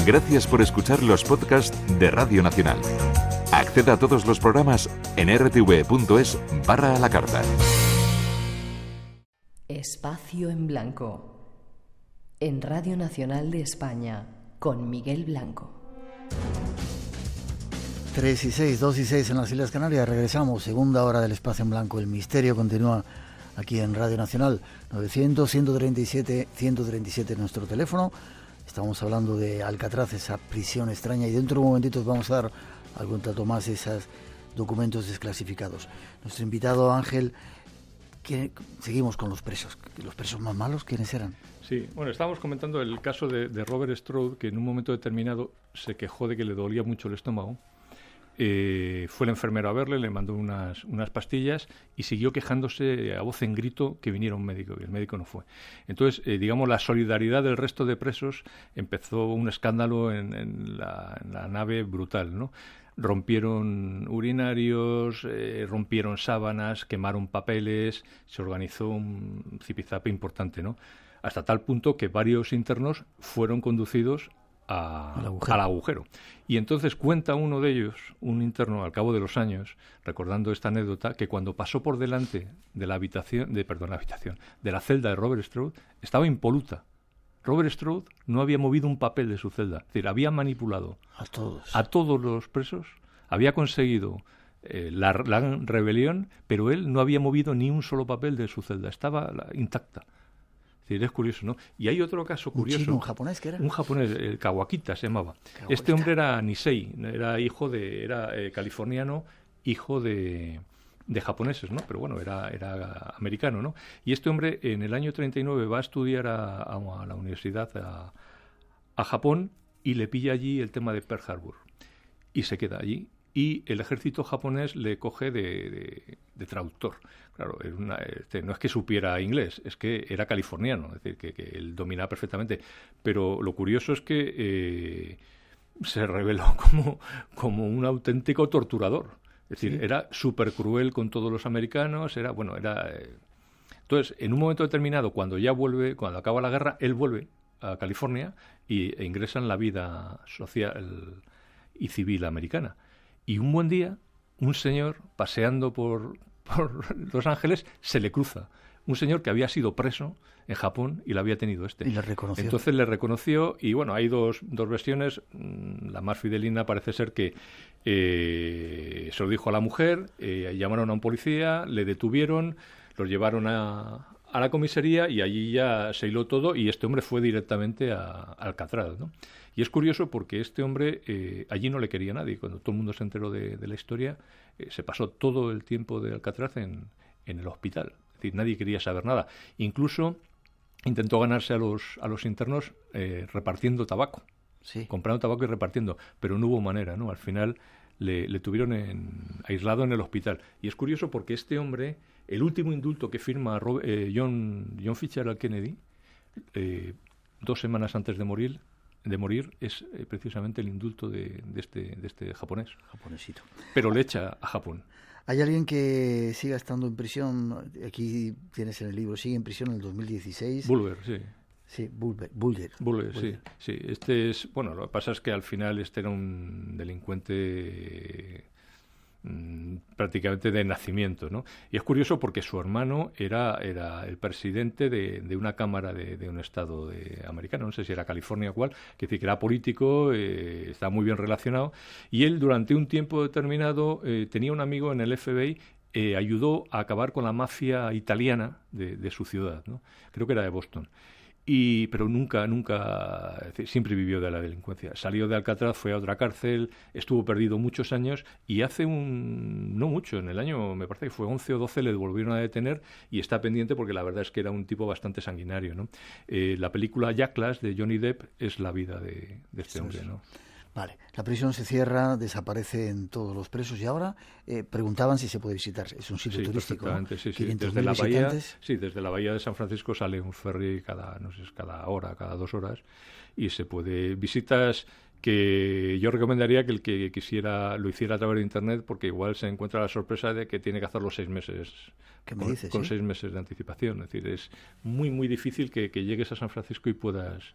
Gracias por escuchar los podcasts de Radio Nacional. Acceda a todos los programas en rtv.es/a la carta. Espacio en Blanco. En Radio Nacional de España, con Miguel Blanco. 3 y 6, 2 y 6 en las Islas Canarias. Regresamos, segunda hora del Espacio en Blanco. El misterio continúa aquí en Radio Nacional. 900-137-137 nuestro teléfono. Estamos hablando de Alcatraz, esa prisión extraña, y dentro de un momentito vamos a dar algún dato más de esos documentos desclasificados. Nuestro invitado Ángel, seguimos con los presos. ¿Los presos más malos quiénes eran? Sí, bueno, estábamos comentando el caso de Robert Strode, que en un momento determinado se quejó de que le dolía mucho el estómago. Fue el enfermero a verle, le mandó unas pastillas y siguió quejándose a voz en grito que viniera un médico, y el médico no fue. Entonces, digamos, la solidaridad del resto de presos, empezó un escándalo en la nave brutal, ¿no? Rompieron urinarios, rompieron sábanas, quemaron papeles, se organizó un zipizape importante, ¿no? Hasta tal punto que varios internos fueron conducidos al agujero. Y entonces cuenta uno de ellos, un interno, al cabo de los años, recordando esta anécdota, que cuando pasó por delante de la celda de Robert Strode, estaba impoluta. Robert Strode no había movido un papel de su celda, es decir, había manipulado a todos los presos, había conseguido la rebelión, pero él no había movido ni un solo papel de su celda, estaba intacta. Es curioso, ¿no? Y hay otro caso curioso. ¿Un chino, un japonés qué era? Un japonés, el Kawakita se llamaba. Kawakita. Este hombre era Nisei, era californiano, hijo de japoneses, ¿no? Pero bueno, era americano, ¿no? Y este hombre en el año 39 va a estudiar a la universidad a Japón, y le pilla allí el tema de Pearl Harbor. Y se queda allí. Y el ejército japonés le coge de traductor. Claro, no es que supiera inglés, es que era californiano, es decir, que él dominaba perfectamente. Pero lo curioso es que se reveló como un auténtico torturador. Es decir, era súper cruel con todos los americanos, Entonces, en un momento determinado, cuando acaba la guerra, él vuelve a California e ingresa en la vida social y civil americana. Y un buen día, un señor paseando por Los Ángeles se le cruza. Un señor que había sido preso en Japón y lo había tenido Y le reconoció. Entonces le reconoció y bueno, hay dos versiones. La más fidelina parece ser que se lo dijo a la mujer, llamaron a un policía, le detuvieron, los llevaron a la comisaría y allí ya se hiló todo y este hombre fue directamente a Alcatraz, ¿no? Y es curioso porque este hombre allí no le quería a nadie. Cuando todo el mundo se enteró de la historia, se pasó todo el tiempo de Alcatraz en el hospital. Es decir, nadie quería saber nada. Incluso intentó ganarse a los internos repartiendo tabaco. Sí. Comprando tabaco y repartiendo, pero no hubo manera, ¿no? Al final le tuvieron aislado en el hospital. Y es curioso porque este hombre, el último indulto que firma John Fitzgerald Kennedy, 2 semanas antes de morir, es precisamente el indulto de este japonés. Japonesito. Pero le echa a Japón. ¿Hay alguien que siga estando en prisión? Aquí tienes en el libro, sigue en prisión en el 2016. Bulwer, sí. Sí, Bulwer, sí. Este es, bueno, lo que pasa es que al final este era un delincuente prácticamente de nacimiento, ¿no? Y es curioso porque su hermano era el presidente de una cámara de un estado americano, no sé si era California o cuál, que era político, estaba muy bien relacionado, y él durante un tiempo determinado tenía un amigo en el FBI, ayudó a acabar con la mafia italiana de su ciudad, ¿no? Creo que era de Boston. Pero nunca, siempre vivió de la delincuencia. Salió de Alcatraz, fue a otra cárcel, estuvo perdido muchos años y no mucho, en el año, me parece que fue 11 o 12, le volvieron a detener y está pendiente porque la verdad es que era un tipo bastante sanguinario, ¿no? La película Jackass de Johnny Depp es la vida de este hombre, ¿no? Vale, la prisión se cierra, desaparecen todos los presos y ahora preguntaban si se puede visitar. Es un sitio turístico, ¿no? Sí. 500.000 Desde la bahía de San Francisco sale un ferry cada hora, cada 2 horas y se puede visitas que yo recomendaría que el que quisiera lo hiciera a través de internet porque igual se encuentra la sorpresa de que tiene que hacerlo 6 meses. ¿Qué me dices? Con 6 meses de anticipación. Es decir, es muy muy difícil que llegues a San Francisco y puedas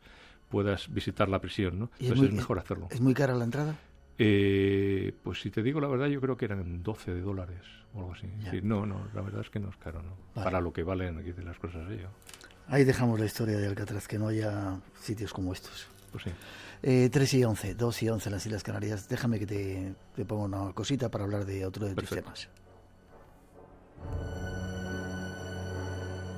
puedas visitar la prisión, ¿no? Entonces es mejor hacerlo. ¿Es muy cara la entrada? Pues si te digo la verdad, yo creo que eran $12 o algo así. Sí, no, la verdad es que no es caro, ¿no? Vale. Para lo que valen aquí las cosas ello. Ahí dejamos la historia de Alcatraz, que no haya sitios como estos. Pues sí. 3 y 11, 2 y 11 en las Islas Canarias. Déjame que te ponga una cosita para hablar de otro de tus temas.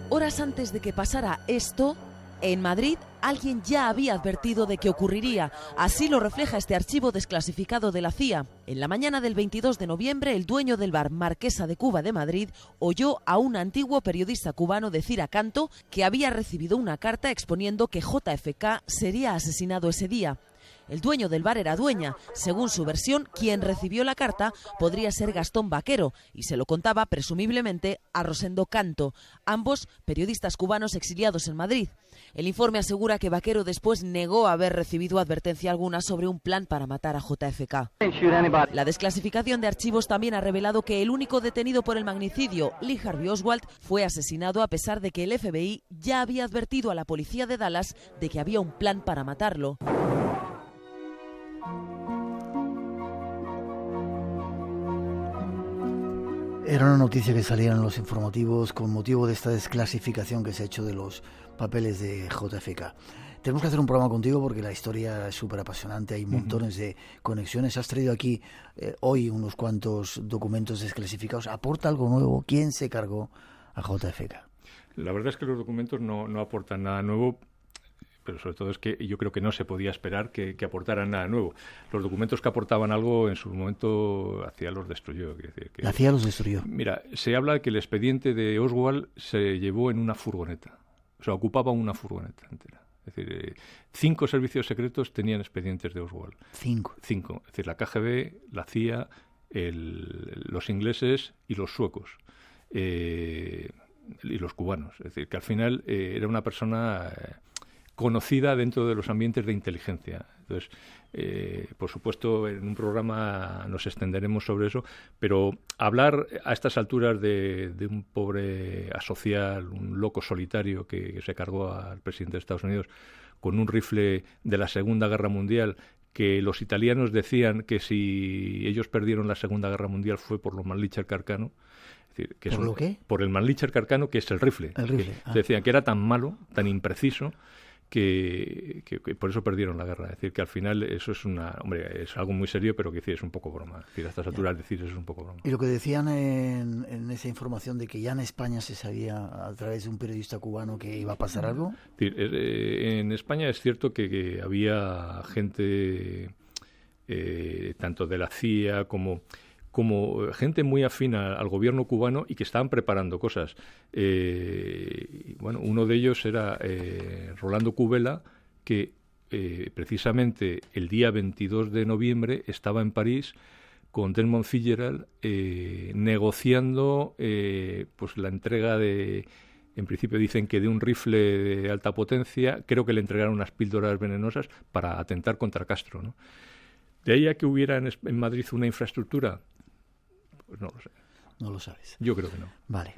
Horas antes de que pasara esto, en Madrid alguien ya había advertido de que ocurriría. Así lo refleja este archivo desclasificado de la CIA. En la mañana del 22 de noviembre, el dueño del bar Marquesa de Cuba de Madrid oyó a un antiguo periodista cubano decir a Canto que había recibido una carta exponiendo que JFK sería asesinado ese día. El dueño del bar era dueña. Según su versión, quien recibió la carta podría ser Gastón Vaquero y se lo contaba presumiblemente a Rosendo Canto, ambos periodistas cubanos exiliados en Madrid. El informe asegura que Vaquero después negó haber recibido advertencia alguna sobre un plan para matar a JFK. La desclasificación de archivos también ha revelado que el único detenido por el magnicidio, Lee Harvey Oswald, fue asesinado a pesar de que el FBI ya había advertido a la policía de Dallas de que había un plan para matarlo. Era una noticia que salía en los informativos con motivo de esta desclasificación que se ha hecho de los papeles de JFK. Tenemos que hacer un programa contigo porque la historia es súper apasionante, hay montones de conexiones. Has traído aquí hoy unos cuantos documentos desclasificados. ¿Aporta algo nuevo? ¿Quién se cargó a JFK? La verdad es que los documentos no aportan nada nuevo, pero sobre todo es que yo creo que no se podía esperar que aportaran nada nuevo. Los documentos que aportaban algo en su momento la CIA los destruyó. La CIA los destruyó. Mira, se habla de que el expediente de Oswald se llevó en una furgoneta, o sea, ocupaba una furgoneta entera. Es decir, 5 servicios secretos tenían expedientes de Oswald. 5. Es decir, la KGB, la CIA, los ingleses y los suecos. Y los cubanos. Es decir, que al final era una persona conocida dentro de los ambientes de inteligencia. Entonces, por supuesto, en un programa nos extenderemos sobre eso, pero hablar a estas alturas de un pobre asocial, un loco solitario que se cargó al presidente de Estados Unidos con un rifle de la Segunda Guerra Mundial, que los italianos decían que si ellos perdieron la Segunda Guerra Mundial fue por los Mannlicher Carcano. Es decir, que ¿Por lo qué? Por el Mannlicher Carcano, que es el rifle. El rifle. Decían que era tan malo, tan impreciso, que por eso perdieron la guerra. Es decir, que al final eso es es algo muy serio, pero que es un poco broma. Es decir, a estas alturas decir eso es un poco broma. Y lo que decían en esa información de que ya en España se sabía a través de un periodista cubano que iba a pasar algo. Es decir, en España es cierto que había gente tanto de la CIA como gente muy afín al gobierno cubano y que estaban preparando cosas. Bueno, uno de ellos era Rolando Cubela, que precisamente el día 22 de noviembre estaba en París con Desmond Fitzgerald negociando pues la entrega en principio dicen que de un rifle de alta potencia, creo que le entregaron unas píldoras venenosas para atentar contra Castro, ¿no? De ahí a que hubiera en Madrid una infraestructura, pues no lo sé. No lo sabes. Yo creo que no. Vale.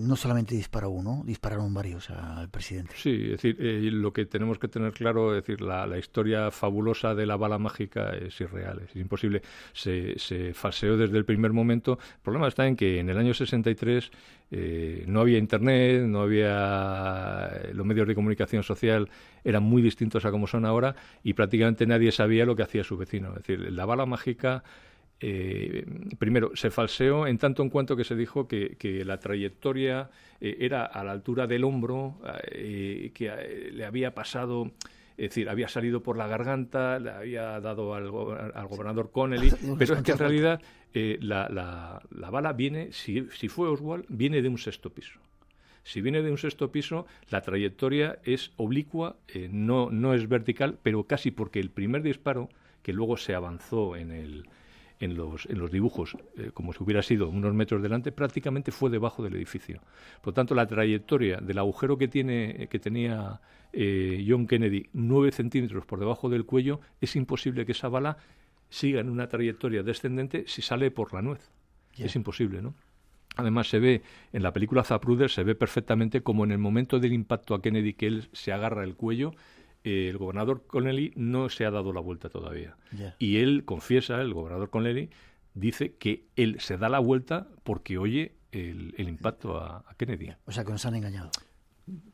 No solamente disparó uno, dispararon varios al presidente. Sí, es decir, lo que tenemos que tener claro, es decir, la historia fabulosa de la bala mágica es irreal, es imposible. Se falseó desde el primer momento. El problema está en que en el año 63 no había Internet, no había los medios de comunicación social, eran muy distintos a como son ahora y prácticamente nadie sabía lo que hacía su vecino. Es decir, la bala mágica... primero, se falseó en tanto en cuanto que se dijo que la trayectoria era a la altura del hombro, que le había pasado, es decir, había salido por la garganta, le había dado al gobernador Connelly, pero es que en realidad la bala viene, si fue Oswald, viene de un sexto piso. Si viene de un sexto piso, la trayectoria es oblicua, no es vertical, pero casi porque el primer disparo, que luego se avanzó en los dibujos, como si hubiera sido unos metros delante, prácticamente fue debajo del edificio. Por tanto, la trayectoria del agujero que tenía John Kennedy, 9 centímetros por debajo del cuello, es imposible que esa bala siga en una trayectoria descendente si sale por la nuez. Yeah. Es imposible, ¿no? Además, se ve, en la película Zapruder, se ve perfectamente como en el momento del impacto a Kennedy, que él se agarra el cuello, el gobernador Connelly no se ha dado la vuelta todavía. Yeah. Y él confiesa, el gobernador Connelly, dice que él se da la vuelta porque oye el impacto a Kennedy. O sea, que nos han engañado.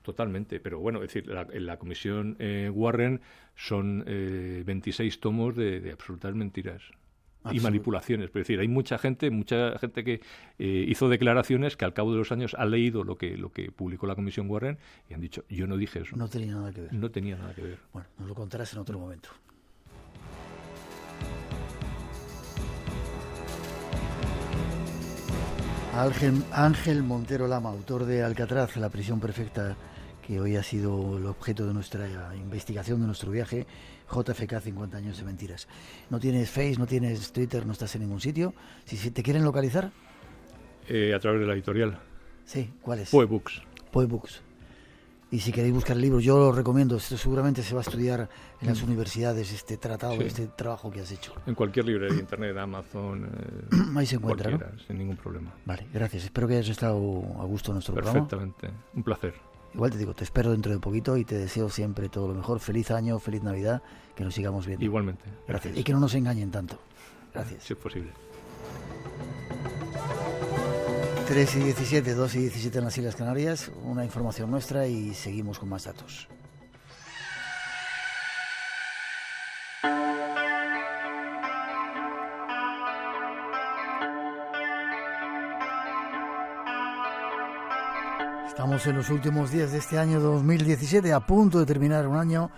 Totalmente, pero bueno, es decir, la comisión Warren son 26 tomos de absolutas mentiras y manipulaciones. Es decir, hay mucha gente que hizo declaraciones que al cabo de los años ha leído lo que publicó la comisión Warren y han dicho, yo no dije eso. No tenía nada que ver. No tenía nada que ver. Bueno, nos lo contarás en otro momento. Ángel Montero Lama, autor de Alcatraz, la prisión perfecta, que hoy ha sido el objeto de nuestra investigación, de nuestro viaje, JFK, 50 años de mentiras. No tienes Face, no tienes Twitter, no estás en ningún sitio. Si te quieren localizar... A través de la editorial. Sí, ¿cuál es? Poebooks. Poebooks. Y si queréis buscar libros, yo lo recomiendo. Esto seguramente se va a estudiar en las universidades, este tratado, este trabajo que has hecho. En cualquier librería de internet, Amazon, ahí se encuentra, ¿no? Sin ningún problema. Vale, gracias. Espero que hayas estado a gusto en nuestro programa. Perfectamente, un placer. Igual te digo, te espero dentro de poquito y te deseo siempre todo lo mejor. Feliz año, feliz Navidad, que nos sigamos viendo. Igualmente. Gracias. Y que no nos engañen tanto. Gracias. Si es posible. 3 y 17, 2 y 17 en las Islas Canarias, una información nuestra y seguimos con más datos. Estamos en los últimos días de este año 2017, a punto de terminar un año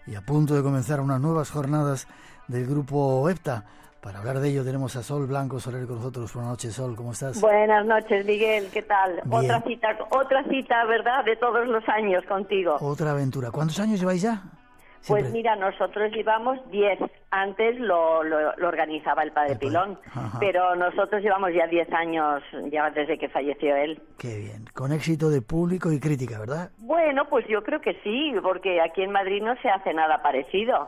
y a punto de comenzar unas nuevas jornadas del grupo EPTA. Para hablar de ello tenemos a Sol Blanco Soler con nosotros. Buenas noches, Sol, ¿cómo estás? Buenas noches, Miguel, ¿qué tal? Bien. Otra cita, ¿verdad?, de todos los años contigo. Otra aventura. ¿Cuántos años lleváis ya? Pues Siempre. mira, nosotros llevamos 10. Antes lo organizaba el padre Pilón, pero nosotros llevamos ya 10 años, ya desde que falleció él. Qué bien. Con éxito de público y crítica, ¿verdad? Bueno, pues yo creo que sí, porque aquí en Madrid no se hace nada parecido.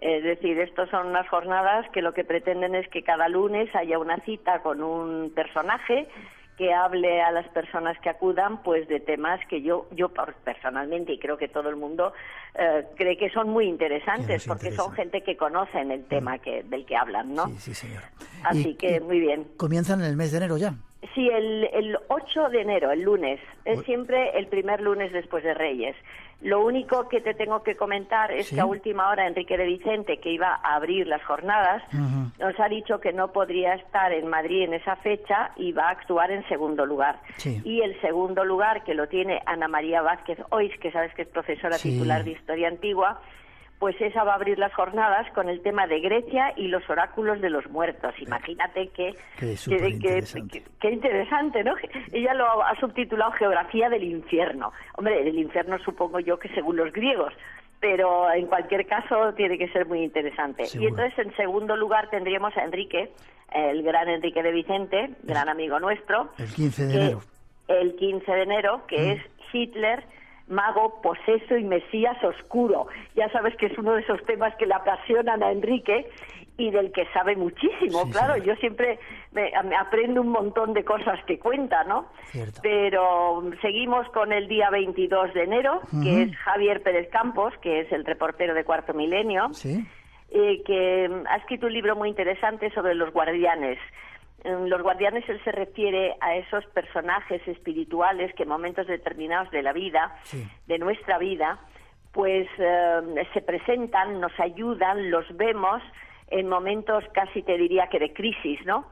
Es decir, estos son unas jornadas que lo que pretenden es que cada lunes haya una cita con un personaje que hable a las personas que acudan pues de temas que yo personalmente, y creo que todo el mundo cree que son muy interesantes, porque son gente que conocen el tema del que hablan, ¿no? Sí, sí, señor. Así que muy bien. ¿Comienzan en el mes de enero ya? Sí, el 8 de enero, el lunes. Es siempre el primer lunes después de Reyes. Lo único que te tengo que comentar es que a última hora Enrique de Vicente, que iba a abrir las jornadas, nos ha dicho que no podría estar en Madrid en esa fecha y va a actuar en segundo lugar. Sí. Y el segundo lugar, que lo tiene Ana María Vázquez Ois, que sabes que es profesora titular de Historia Antigua, pues esa va a abrir las jornadas con el tema de Grecia y los oráculos de los muertos. Imagínate qué interesante, ¿no? Ella lo ha subtitulado Geografía del Infierno. Hombre, del infierno supongo yo que según los griegos, pero en cualquier caso tiene que ser muy interesante. Seguro. Y entonces en segundo lugar tendríamos a Enrique, el gran Enrique de Vicente, gran amigo nuestro. El 15 de enero. El 15 de enero, que es Hitler, mago, poseso y mesías oscuro. Ya sabes que es uno de esos temas que le apasionan a Enrique y del que sabe muchísimo. Sí, claro, yo siempre me aprendo un montón de cosas que cuenta, ¿no? Cierto. Pero seguimos con el día 22 de enero, que es Javier Pérez Campos, que es el reportero de Cuarto Milenio, que ha escrito un libro muy interesante sobre los guardianes. Los guardianes, él se refiere a esos personajes espirituales que en momentos determinados de la vida, de nuestra vida, pues se presentan, nos ayudan, los vemos en momentos casi te diría que de crisis, ¿no?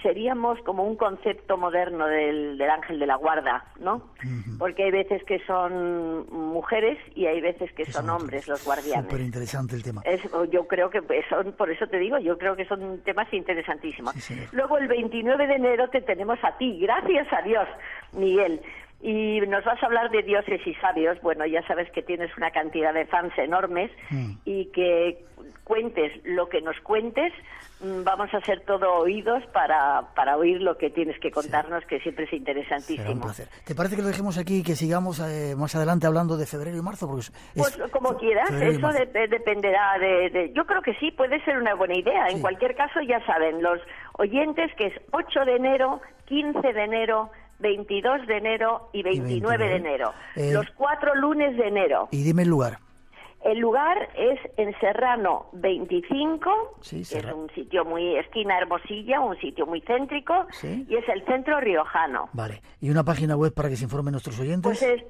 Seríamos como un concepto moderno del ángel de la guarda, ¿no? Porque hay veces que son mujeres y hay veces que son hombres los guardianes. Súper interesante el tema. Yo creo que son, por eso te digo, yo creo que son temas interesantísimos. Sí, luego el 29 de enero te tenemos a ti, gracias a Dios, Miguel. Y nos vas a hablar de dioses y sabios. Bueno, ya sabes que tienes una cantidad de fans enormes y que cuentes lo que nos cuentes, vamos a ser todo oídos para oír lo que tienes que contarnos, que siempre es interesantísimo. Será un placer. ¿Te parece que lo dejemos aquí y que sigamos más adelante hablando de febrero y marzo? Porque pues como quieras, eso dependerá de... Yo creo que sí, puede ser una buena idea. En cualquier caso, ya saben, los oyentes, que es 8 de enero, 15 de enero... 22 de enero y 29 de enero. Los 4 lunes de enero. Y dime el lugar. El lugar es en Serrano 25, Sí, que es un sitio muy esquina Hermosilla, un sitio muy céntrico, Sí. y es el centro riojano. Vale. ¿Y una página web para que se informen nuestros oyentes? Pues es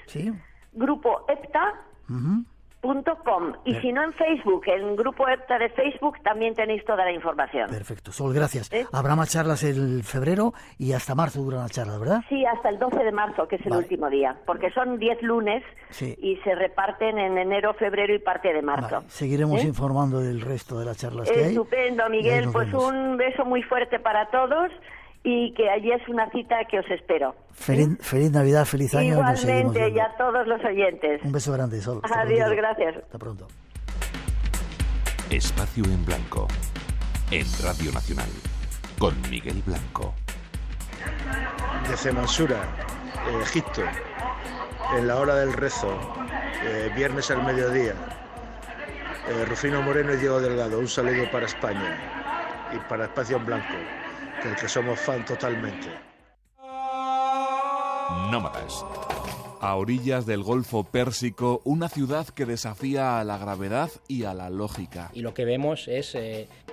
Sí. www.grupoepta.com. Y si no, en Facebook, en Grupo EPTA de Facebook, también tenéis toda la información. Perfecto. Sol, gracias. ¿Eh? Habrá más charlas en febrero y hasta marzo duran las charlas, ¿verdad? Sí, hasta el 12 de marzo, que es el Vale. último día, porque son 10 lunes Sí. y se reparten en enero, febrero y parte de marzo. Vale. Seguiremos ¿Eh? informando del resto de las charlas que hay. Estupendo, Y ahí Miguel. nos Pues vemos. un beso muy fuerte para todos y que allí es una cita que os espero. Feliz Navidad, feliz año. Y nos seguimos Igualmente, y viendo. a todos los oyentes. Un beso grande, Sol. Hasta Adiós, prontito. gracias. Hasta pronto. Espacio en Blanco. En Radio Nacional. Con Miguel Blanco. Desde Mansura, Egipto, en la hora del rezo, viernes al mediodía. Rufino Moreno y Diego Delgado, un saludo para España y para Espacio en Blanco, del que somos fan totalmente. Nómadas. A orillas del Golfo Pérsico, una ciudad que desafía a la gravedad y a la lógica. Y lo que vemos es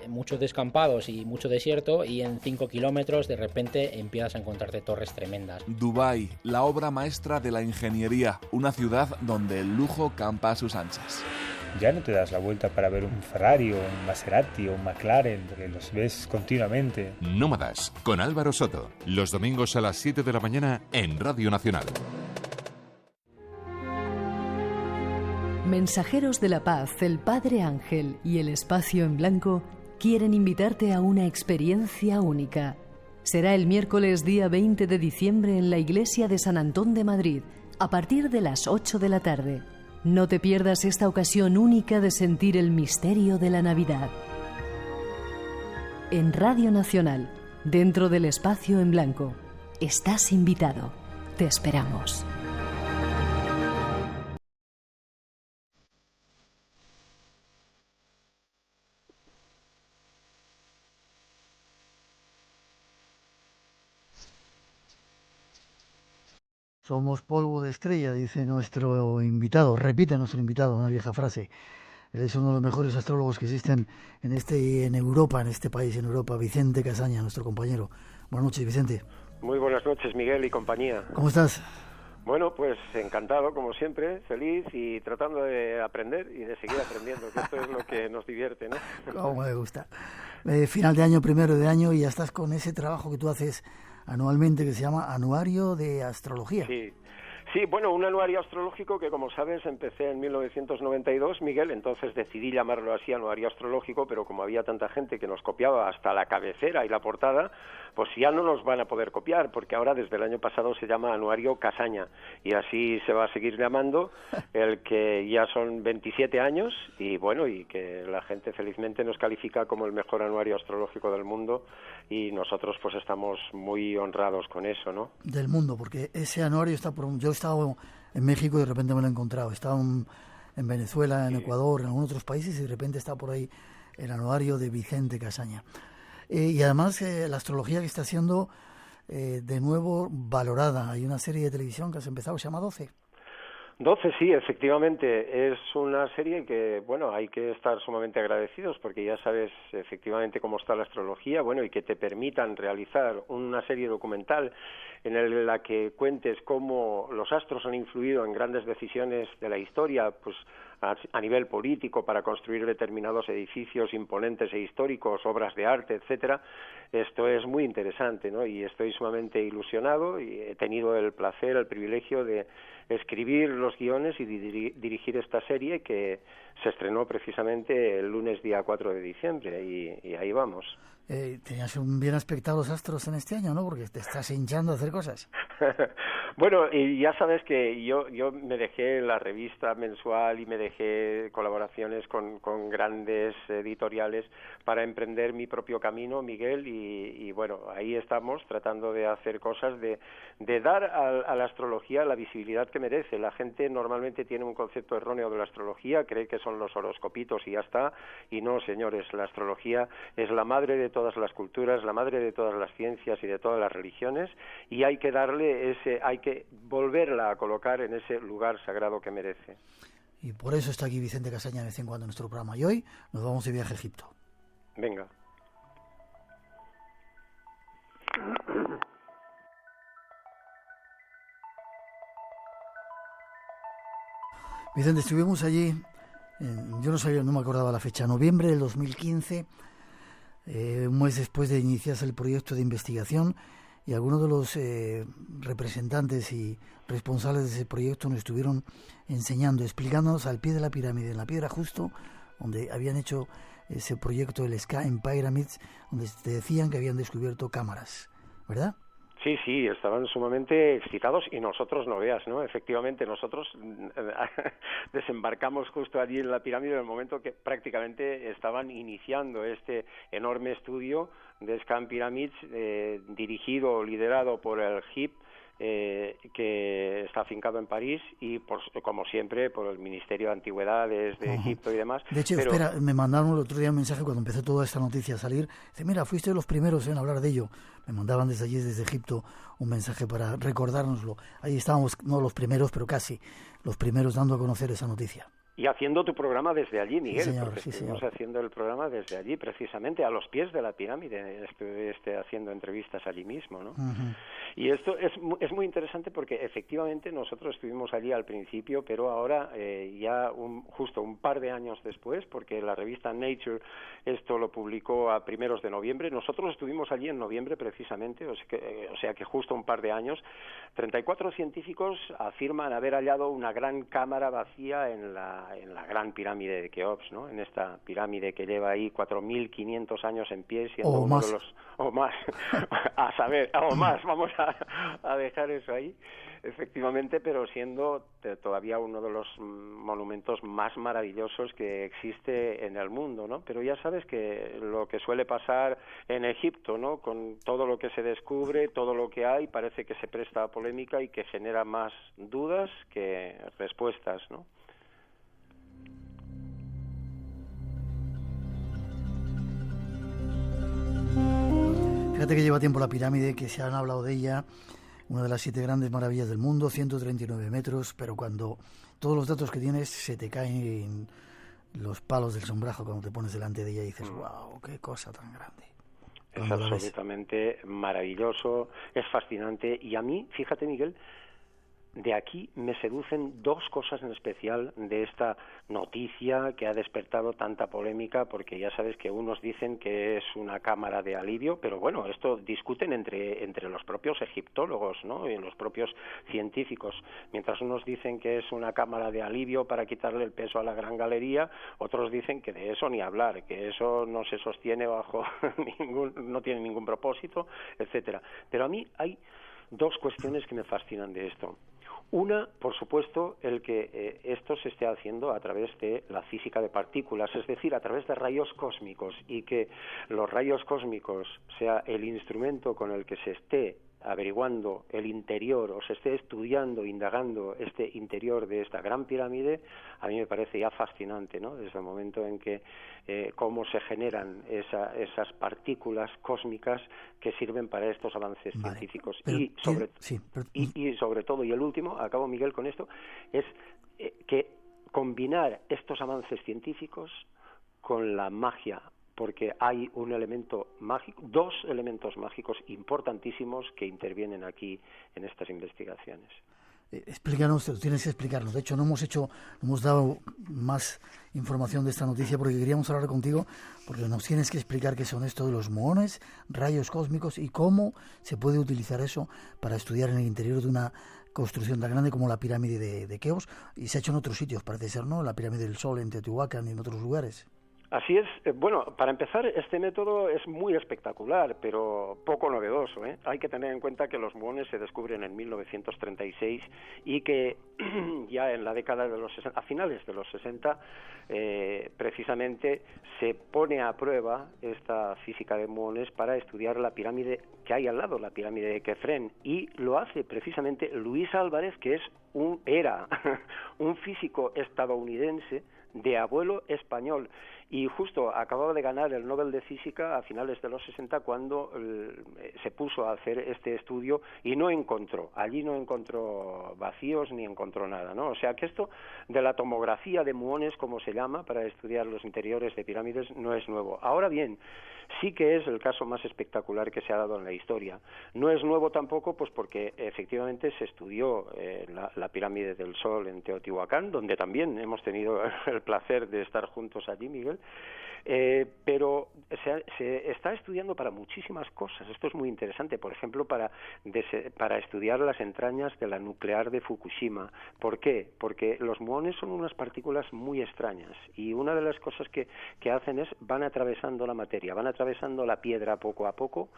muchos descampados y mucho desierto, y en 5 kilómetros de repente empiezas a encontrarte torres tremendas. Dubái, la obra maestra de la ingeniería, una ciudad donde el lujo campa a sus anchas. Ya no te das la vuelta para ver un Ferrari o un Maserati o un McLaren, porque los ves continuamente. Nómadas, con Álvaro Soto. Los domingos a las 7 de la mañana en Radio Nacional. Mensajeros de la Paz, el Padre Ángel y el Espacio en Blanco quieren invitarte a una experiencia única. Será el miércoles día 20 de diciembre en la Iglesia de San Antón de Madrid, a partir de las 8 de la tarde. No te pierdas esta ocasión única de sentir el misterio de la Navidad. En Radio Nacional, dentro del Espacio en Blanco, estás invitado. Te esperamos. Somos polvo de estrella, dice nuestro invitado. Repite nuestro invitado, una vieja frase. Él es uno de los mejores astrólogos que existen en Europa, en este país, en Europa. Vicente Casaña, nuestro compañero. Buenas noches, Vicente. Muy buenas noches, Miguel y compañía. ¿Cómo estás? Bueno, pues encantado, como siempre, feliz y tratando de aprender y de seguir aprendiendo, que esto es lo que nos divierte, ¿no? Como me gusta. Final de año, primero de año, y ya estás con ese trabajo que tú haces anualmente que se llama Anuario de Astrología. Sí, bueno, un anuario astrológico que, como sabes, empecé en 1992, Miguel, entonces decidí llamarlo así, anuario astrológico, pero como había tanta gente que nos copiaba hasta la cabecera y la portada, pues ya no nos van a poder copiar, porque ahora desde el año pasado se llama Anuario Casaña, y así se va a seguir llamando, el que ya son 27 años, y bueno, y que la gente felizmente nos califica como el mejor anuario astrológico del mundo, y nosotros pues estamos muy honrados con eso, ¿no? Del mundo, porque ese anuario está yo he estado en México y de repente me lo he encontrado. He estado en Venezuela, en Ecuador, en algunos otros países, y de repente está por ahí el anuario de Vicente Casaña. Y además la astrología que está siendo de nuevo valorada. Hay una serie de televisión que has empezado, se llama 12. 12, sí, efectivamente, es una serie que, bueno, hay que estar sumamente agradecidos porque ya sabes efectivamente cómo está la astrología, bueno, y que te permitan realizar una serie documental en la que cuentes cómo los astros han influido en grandes decisiones de la historia, pues a nivel político para construir determinados edificios imponentes e históricos, obras de arte, etcétera. Esto es muy interesante, ¿no? Y estoy sumamente ilusionado y he tenido el placer, el privilegio de escribir los guiones y dirigir esta serie que se estrenó precisamente el lunes día 4 de diciembre y ahí vamos. Tenías un bien aspectado los astros en este año, ¿no? Porque te estás hinchando a hacer cosas. Bueno, y ya sabes que yo me dejé la revista mensual y me dejé colaboraciones con grandes editoriales para emprender mi propio camino, Miguel, y bueno, ahí estamos tratando de hacer cosas, de dar a la astrología la visibilidad que merece. La gente normalmente tiene un concepto erróneo de la astrología, cree que son los horoscopitos y ya está, y no, señores, la astrología es la madre de todas las culturas, la madre de todas las ciencias y de todas las religiones, y hay que darle hay que volverla a colocar en ese lugar sagrado que merece. Y por eso está aquí Vicente Casaña de vez en cuando en nuestro programa. Y hoy nos vamos de viaje a Egipto. Venga. Vicente, estuvimos allí, yo no me acordaba la fecha, noviembre del 2015, un mes después de iniciarse el proyecto de investigación, y algunos de los representantes y responsables de ese proyecto nos estuvieron enseñando, explicándonos al pie de la pirámide, en la piedra justo donde habían hecho ese proyecto, el Sky Pyramids, donde te decían que habían descubierto cámaras, ¿verdad? Sí, estaban sumamente excitados y nosotros no veas, ¿no? Efectivamente, nosotros desembarcamos justo allí en la pirámide en el momento que prácticamente estaban iniciando este enorme estudio de Scan Pyramids, dirigido, liderado por el HIP, que está afincado en París y, como siempre, por el Ministerio de Antigüedades de Egipto y demás. De hecho, espera, me mandaron el otro día un mensaje cuando empezó toda esta noticia a salir. Dice, mira, fuiste los primeros en hablar de ello. Me mandaban desde allí, desde Egipto, un mensaje para recordárnoslo. Ahí estábamos, no los primeros, pero casi los primeros dando a conocer esa noticia. Y haciendo tu programa desde allí, Miguel, sí, señor, porque sí, estuvimos señor. haciendo el programa desde allí, precisamente a los pies de la pirámide, estuve haciendo entrevistas allí mismo, ¿no? Uh-huh. Y esto es muy interesante porque efectivamente nosotros estuvimos allí al principio, pero ahora ya justo un par de años después, porque la revista Nature esto lo publicó a primeros de noviembre, nosotros estuvimos allí en noviembre precisamente, o sea que justo un par de años, 34 científicos afirman haber hallado una gran cámara vacía en la gran pirámide de Keops, ¿no? En esta pirámide que lleva ahí 4.500 años en pie, siendo o uno más. de los... O más, a saber, o más, vamos a dejar eso ahí, efectivamente, pero siendo todavía uno de los monumentos más maravillosos que existe en el mundo, ¿no? Pero ya sabes que lo que suele pasar en Egipto, ¿no? Con todo lo que se descubre, todo lo que hay, parece que se presta a polémica y que genera más dudas que respuestas, ¿no? Fíjate que lleva tiempo la pirámide, que se han hablado de ella, una de las 7 grandes maravillas del mundo, 139 metros, pero cuando todos los datos que tienes se te caen los palos del sombrajo cuando te pones delante de ella y dices, wow, qué cosa tan grande. Es absolutamente maravilloso, es fascinante, y a mí, fíjate, Miguel, de aquí me seducen dos cosas en especial de esta noticia que ha despertado tanta polémica, porque ya sabes que unos dicen que es una cámara de alivio, pero bueno, esto discuten entre los propios egiptólogos, ¿no? Y los propios científicos. Mientras unos dicen que es una cámara de alivio para quitarle el peso a la Gran Galería, otros dicen que de eso ni hablar, que eso no se sostiene bajo no tiene ningún propósito, etcétera. Pero a mí hay dos cuestiones que me fascinan de esto. Una, por supuesto, el que esto se esté haciendo a través de la física de partículas, es decir, a través de rayos cósmicos, y que los rayos cósmicos sea el instrumento con el que se esté averiguando el interior o se esté estudiando, indagando este interior de esta gran pirámide, a mí me parece ya fascinante, ¿no? Desde el momento en que cómo se generan esas partículas cósmicas que sirven para estos avances científicos. Y sobre todo, y el último, acabo, Miguel, con esto, es que combinar estos avances científicos con la magia, porque hay un elemento mágico, dos elementos mágicos importantísimos que intervienen aquí en estas investigaciones. Explícanos, tienes que explicarnos. De hecho, no hemos dado más información de esta noticia porque queríamos hablar contigo, porque nos tienes que explicar qué son esto de los muones, rayos cósmicos y cómo se puede utilizar eso para estudiar en el interior de una construcción tan grande como la pirámide de Keops, y se ha hecho en otros sitios, parece ser, ¿no? La pirámide del Sol en Teotihuacán y en otros lugares. Así es. Bueno, para empezar, este método es muy espectacular, pero poco novedoso, ¿eh? Hay que tener en cuenta que los muones se descubren en 1936 y que ya en la década de los 60, a finales de los 60, precisamente se pone a prueba esta física de muones para estudiar la pirámide que hay al lado, la pirámide de Kefren, y lo hace precisamente Luis Álvarez, que es era un físico estadounidense de abuelo español, y justo acababa de ganar el Nobel de Física a finales de los 60 cuando se puso a hacer este estudio y no encontró vacíos ni encontró nada, ¿no? O sea que esto de la tomografía de muones, como se llama, para estudiar los interiores de pirámides, no es nuevo. Ahora bien, sí que es el caso más espectacular que se ha dado en la historia. No es nuevo tampoco, pues porque efectivamente se estudió la pirámide del Sol en Teotihuacán, donde también hemos tenido el placer de estar juntos allí, Miguel. Pero se está estudiando para muchísimas cosas. Esto es muy interesante, por ejemplo, para estudiar las entrañas de la nuclear de Fukushima. ¿Por qué? Porque los muones son unas partículas muy extrañas, y una de las cosas que hacen es van atravesando la materia, van atravesando la piedra poco a poco,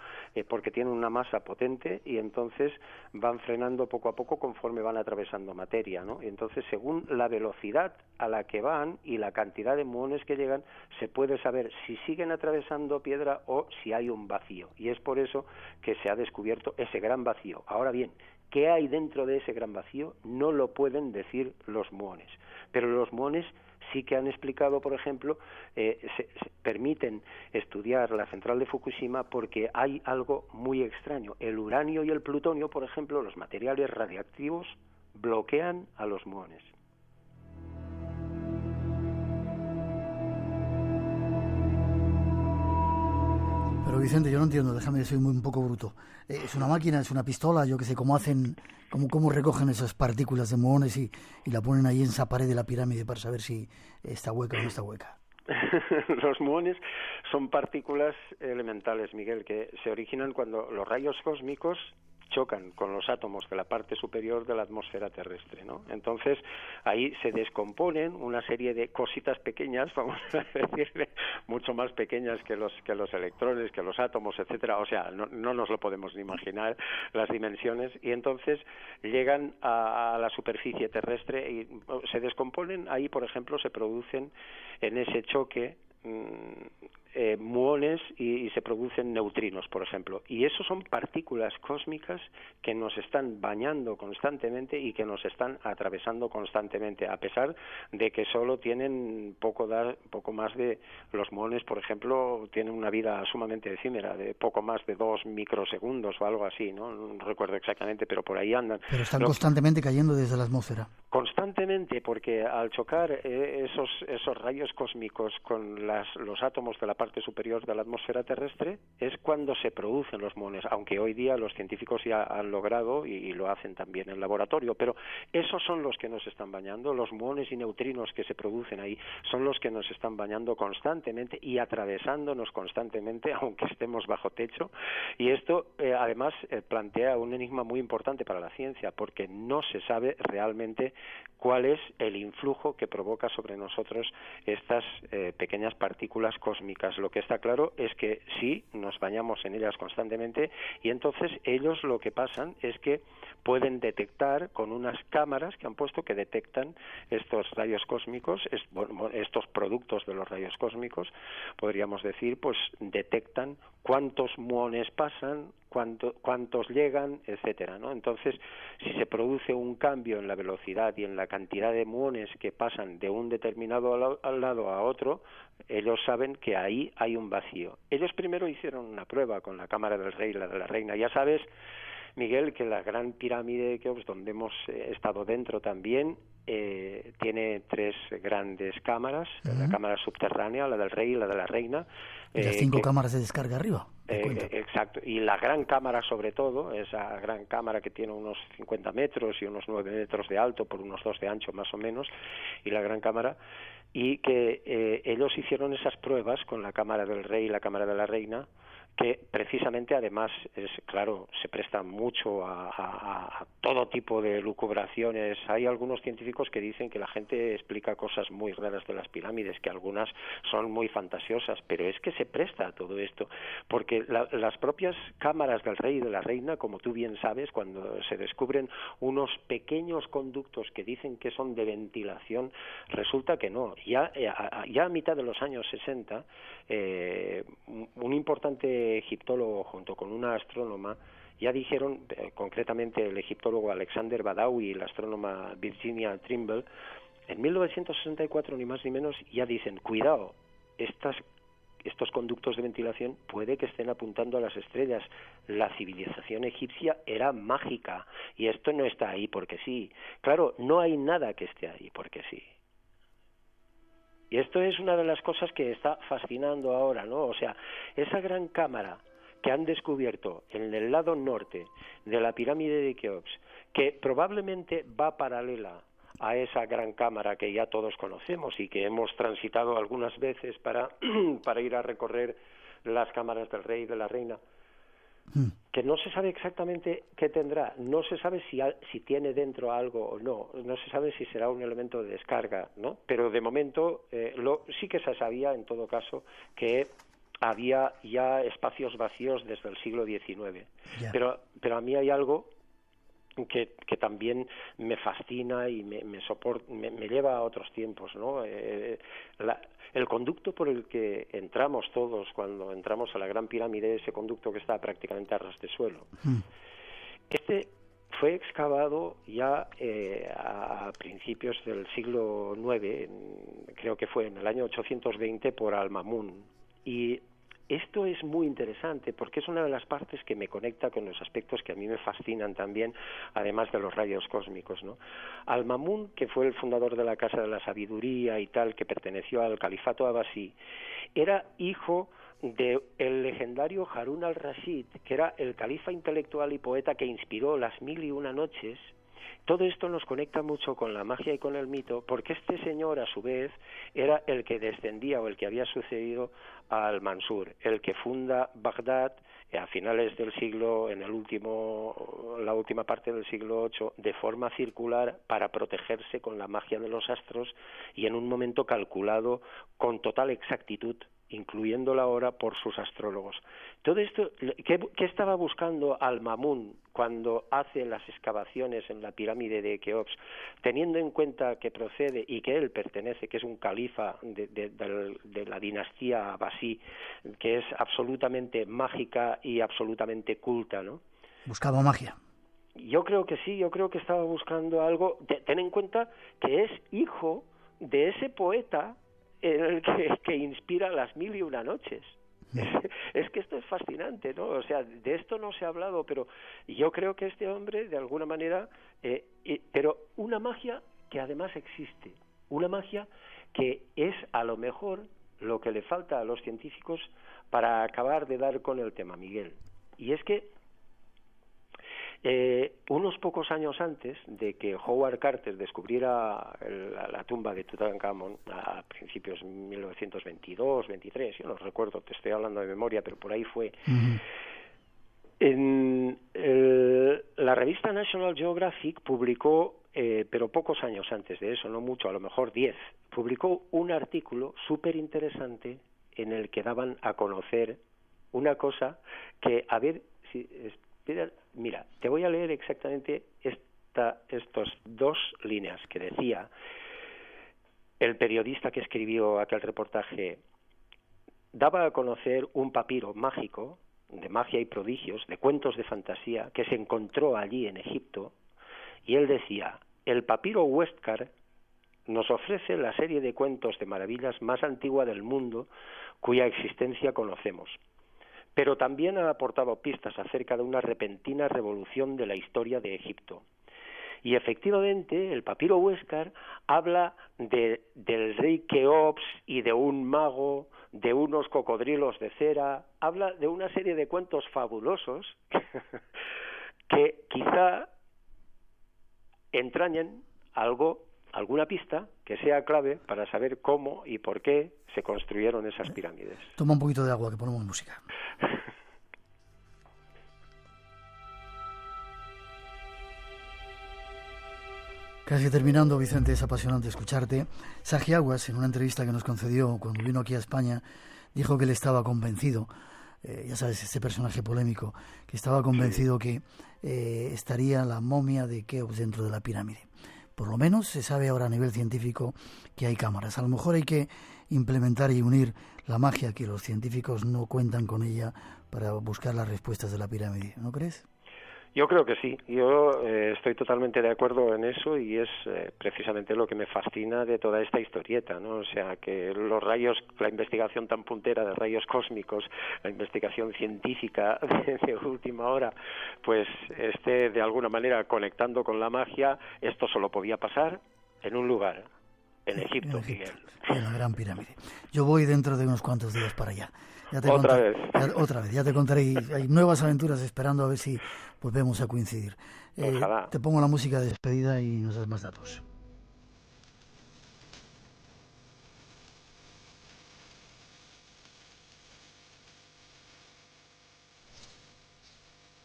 porque tienen una masa potente, y entonces van frenando poco a poco conforme van atravesando materia, ¿no? Y entonces, según la velocidad a la que van y la cantidad de muones que llegan, se puede saber si siguen atravesando piedra o si hay un vacío, y es por eso que se ha descubierto ese gran vacío. Ahora bien, ¿qué hay dentro de ese gran vacío? No lo pueden decir los muones, pero los muones sí que han explicado, por ejemplo, se permiten estudiar la central de Fukushima porque hay algo muy extraño. El uranio y el plutonio, por ejemplo, los materiales radiactivos, bloquean a los muones. Pero Vicente, yo no entiendo, déjame, soy un poco bruto. ¿Es una máquina, es una pistola? Yo qué sé, ¿cómo recogen esas partículas de muones y la ponen ahí en esa pared de la pirámide para saber si está hueca o no está hueca? Los muones son partículas elementales, Miguel, que se originan cuando los rayos cósmicos chocan con los átomos de la parte superior de la atmósfera terrestre, ¿no? Entonces, ahí se descomponen una serie de cositas pequeñas, vamos a decirle, mucho más pequeñas que los electrones, que los átomos, etcétera. O sea, no nos lo podemos ni imaginar las dimensiones, y entonces llegan a la superficie terrestre y se descomponen. Ahí, por ejemplo, se producen en ese choque muones y se producen neutrinos, por ejemplo, y eso son partículas cósmicas que nos están bañando constantemente y que nos están atravesando constantemente, a pesar de que solo tienen poco más de los muones, por ejemplo, tienen una vida sumamente efímera, de poco más de 2 microsegundos o algo así, no recuerdo exactamente, pero por ahí andan. Pero están constantemente cayendo desde la atmósfera. Constantemente, porque al chocar esos rayos cósmicos con los átomos de la parte superior de la atmósfera terrestre es cuando se producen los muones, aunque hoy día los científicos ya han logrado y lo hacen también en laboratorio, pero esos son los que nos están bañando, los muones y neutrinos que se producen ahí son los que nos están bañando constantemente y atravesándonos constantemente, aunque estemos bajo techo, y esto además plantea un enigma muy importante para la ciencia, porque no se sabe realmente cuál es el influjo que provoca sobre nosotros estas pequeñas partículas cósmicas. Lo que está claro es que sí, nos bañamos en ellas constantemente, y entonces ellos lo que pasan es que pueden detectar con unas cámaras que han puesto que detectan estos rayos cósmicos, estos productos de los rayos cósmicos, podríamos decir, pues detectan cuántos muones pasan, cuántos llegan, etcétera, ¿no? Entonces, si se produce un cambio en la velocidad y en la cantidad de muones que pasan de un determinado lado a otro, ellos saben que ahí hay un vacío. Ellos primero hicieron una prueba con la cámara del rey y la de la reina. Ya sabes, Miguel, que la gran pirámide de Keops, donde hemos estado dentro también, tiene 3 grandes cámaras, la cámara subterránea, la del rey y la de la reina. Y las 5 cámaras de descarga arriba. Exacto, y la gran cámara sobre todo, esa gran cámara que tiene unos 50 metros y unos 9 metros de alto por unos 2 de ancho más o menos, y la gran cámara, y que ellos hicieron esas pruebas con la cámara del rey y la cámara de la reina, que precisamente además se presta mucho a todo tipo de lucubraciones. Hay algunos científicos que dicen que la gente explica cosas muy raras de las pirámides, que algunas son muy fantasiosas, pero es que se presta a todo esto, porque las propias cámaras del rey y de la reina, como tú bien sabes, cuando se descubren unos pequeños conductos que dicen que son de ventilación, resulta que no. Ya a mitad de los años 60, un importante egiptólogo junto con una astrónoma Ya dijeron, concretamente el egiptólogo Alexander Badawi y la astrónoma Virginia Trimble, en 1964 ni más ni menos ya dicen, cuidado, estos conductos de ventilación puede que estén apuntando a las estrellas. La civilización egipcia era mágica y esto no está ahí porque sí. Claro, no hay nada que esté ahí porque sí. Y esto es una de las cosas que está fascinando ahora, ¿no? O sea, esa gran cámara que han descubierto en el lado norte de la pirámide de Keops, que probablemente va paralela a esa gran cámara que ya todos conocemos y que hemos transitado algunas veces para ir a recorrer las cámaras del rey y de la reina, que no se sabe exactamente qué tendrá, no se sabe si tiene dentro algo o no se sabe si será un elemento de descarga, ¿no? Pero de momento sí que se sabía, en todo caso, que había ya espacios vacíos desde el siglo XIX. Yeah. Pero a mí hay algo que también me fascina y me lleva a otros tiempos, ¿no? El conducto por el que entramos todos cuando entramos a la Gran Pirámide, ese conducto que está prácticamente a ras de suelo, este fue excavado ya a principios del siglo IX, creo que fue en el año 820 por Al-Mamun, y esto es muy interesante porque es una de las partes que me conecta con los aspectos que a mí me fascinan también, además de los rayos cósmicos, ¿no? Al-Mamun, que fue el fundador de la Casa de la Sabiduría y tal, que perteneció al Califato Abbasí, era hijo del legendario Harún al-Rashid, que era el califa intelectual y poeta que inspiró las 1001 noches. Todo esto nos conecta mucho con la magia y con el mito, porque este señor, a su vez, era el que descendía o el que había sucedido a Al-Mansur, el que funda Bagdad a finales del siglo, la última parte del siglo VIII, de forma circular para protegerse con la magia de los astros y en un momento calculado con total exactitud, incluyendo la hora por sus astrólogos. Todo esto, ¿qué estaba buscando Al-Mamun cuando hace las excavaciones en la pirámide de Keops? Teniendo en cuenta que procede y que él pertenece, que es un califa de la dinastía Abbasí, que es absolutamente mágica y absolutamente culta, ¿no? Buscaba magia. Yo creo que sí, yo creo que estaba buscando algo. Ten en cuenta que es hijo de ese poeta el que inspira las 1001 noches. Es que esto es fascinante, ¿no? O sea, de esto no se ha hablado, pero yo creo que este hombre, de alguna manera, pero una magia que además existe, una magia que es a lo mejor lo que le falta a los científicos para acabar de dar con el tema, Miguel. Y es que unos pocos años antes de que Howard Carter descubriera la tumba de Tutankamón, a principios de 1922, 23, yo no recuerdo, te estoy hablando de memoria, pero por ahí fue, la revista National Geographic publicó, pero pocos años antes de eso, no mucho, a lo mejor 10, publicó un artículo súper interesante en el que daban a conocer una cosa que, a ver, mira, te voy a leer exactamente estas dos líneas que decía el periodista que escribió aquel reportaje. Daba a conocer un papiro mágico, de magia y prodigios, de cuentos de fantasía, que se encontró allí en Egipto, y él decía, el papiro Westcar nos ofrece la serie de cuentos de maravillas más antigua del mundo, cuya existencia conocemos. Pero también ha aportado pistas acerca de una repentina revolución de la historia de Egipto. Y efectivamente, el papiro Westcar habla del rey Keops y de un mago, de unos cocodrilos de cera, habla de una serie de cuentos fabulosos que quizá entrañen alguna pista que sea clave para saber cómo y por qué se construyeron esas pirámides. Toma un poquito de agua, que ponemos música. Casi terminando, Vicente, es apasionante escucharte. Sergio Aguas, en una entrevista que nos concedió cuando vino aquí a España, dijo que él estaba convencido, ya sabes, este personaje polémico, que estaba convencido que estaría la momia de Keops dentro de la pirámide. Por lo menos se sabe ahora a nivel científico que hay cámaras. A lo mejor hay que implementar y unir la magia, que los científicos no cuentan con ella, para buscar las respuestas de la pirámide, ¿no crees? Yo creo que sí, yo estoy totalmente de acuerdo en eso y es precisamente lo que me fascina de toda esta historieta, ¿no? O sea, que los rayos, la investigación tan puntera de rayos cósmicos, la investigación científica de última hora, pues esté de alguna manera conectando con la magia. Esto solo podía pasar en un lugar, en Egipto, Miguel. En la Gran Pirámide. Yo voy dentro de unos cuantos días para allá. Otra vez, ya te contaré. Hay nuevas aventuras esperando a ver si volvemos a coincidir. Te pongo la música de despedida y nos das más datos.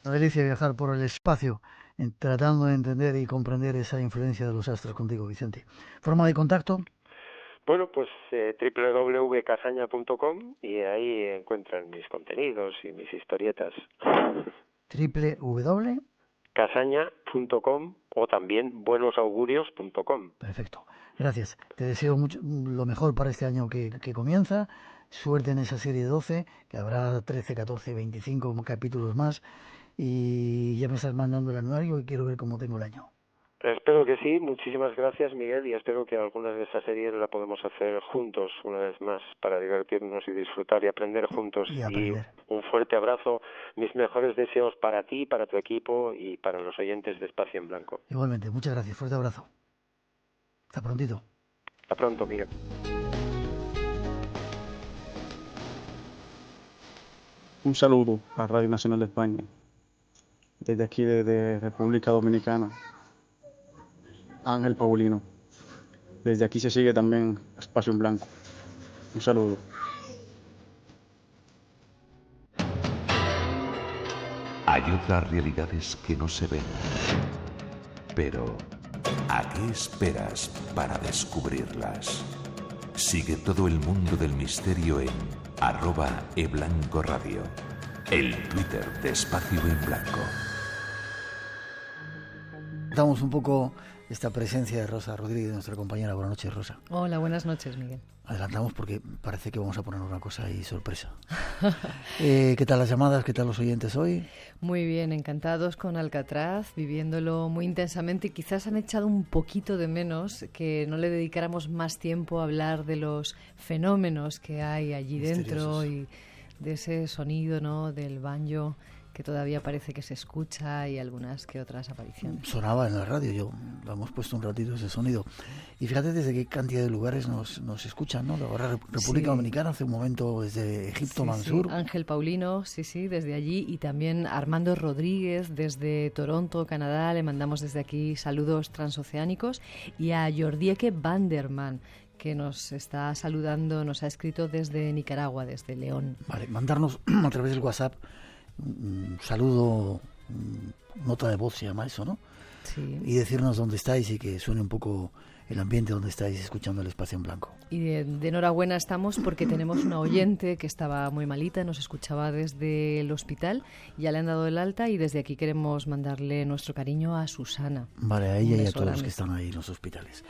Una delicia viajar por el espacio, tratando de entender y comprender esa influencia de los astros contigo, Vicente. ¿Forma de contacto? Bueno, pues www.casaña.com y ahí encuentran mis contenidos y mis historietas. www.casaña.com o también buenosaugurios.com. Perfecto. Gracias. Te deseo lo mejor para este año que comienza. Suerte en esa serie 12, que habrá 13, 14, 25 capítulos más. Y ya me estás mandando el anuario y quiero ver cómo tengo el año. Espero que sí, muchísimas gracias, Miguel, y espero que algunas de estas series la podemos hacer juntos una vez más para divertirnos y disfrutar y aprender juntos. Y un fuerte abrazo, mis mejores deseos para ti, para tu equipo y para los oyentes de Espacio en Blanco. Igualmente, muchas gracias, fuerte abrazo. Hasta prontito. Hasta pronto, Miguel. Un saludo a Radio Nacional de España, desde aquí, desde República Dominicana. Ángel Paulino. Desde aquí se sigue también Espacio en Blanco. Un saludo. Hay otras realidades que no se ven. Pero, ¿a qué esperas para descubrirlas? Sigue todo el mundo del misterio en @eblancoradio, el Twitter de Espacio en Blanco. Damos un poco esta presencia de Rosa Rodríguez, nuestra compañera. Buenas noches, Rosa. Hola, buenas noches, Miguel. Adelantamos porque parece que vamos a poner una cosa ahí sorpresa. ¿Qué tal las llamadas? ¿Qué tal los oyentes hoy? Muy bien, encantados con Alcatraz, viviéndolo muy intensamente, y quizás han echado un poquito de menos que no le dedicáramos más tiempo a hablar de los fenómenos que hay allí dentro y de ese sonido, ¿no?, del banjo, que todavía parece que se escucha, y algunas que otras apariciones. Sonaba en la radio, lo hemos puesto un ratito ese sonido. Y fíjate desde qué cantidad de lugares nos escuchan, ¿no? Ahora República Dominicana, hace un momento desde Egipto, Mansur. Ángel Paulino, desde allí, y también Armando Rodríguez desde Toronto, Canadá. Le mandamos desde aquí saludos transoceánicos. Y a Jordieke Vanderman, que nos está saludando, nos ha escrito desde Nicaragua, desde León. Vale, mandarnos a través del WhatsApp un saludo, nota de voz se llama eso, ¿no? Sí. Y decirnos dónde estáis y que suene un poco el ambiente donde estáis escuchando el Espacio en Blanco. Y de enhorabuena estamos porque tenemos una oyente que estaba muy malita, nos escuchaba desde el hospital, ya le han dado el alta, y desde aquí queremos mandarle nuestro cariño a Susana. Vale, a ella y a todos los que están ahí en los hospitales.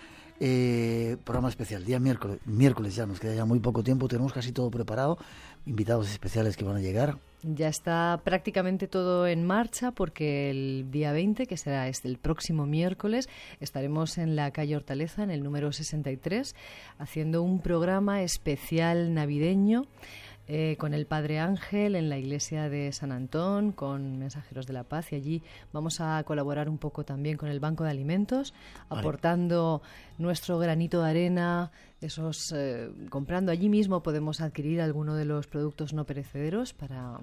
Programa especial, día miércoles ya nos queda ya muy poco tiempo, tenemos casi todo preparado, invitados especiales que van a llegar. Ya está prácticamente todo en marcha porque el día 20, que será el próximo miércoles, estaremos en la calle Hortaleza, en el número 63, haciendo un programa especial navideño con el Padre Ángel en la iglesia de San Antón, con Mensajeros de la Paz, y allí vamos a colaborar un poco también con el Banco de Alimentos, aportando nuestro granito de arena. Comprando allí mismo podemos adquirir alguno de los productos no perecederos para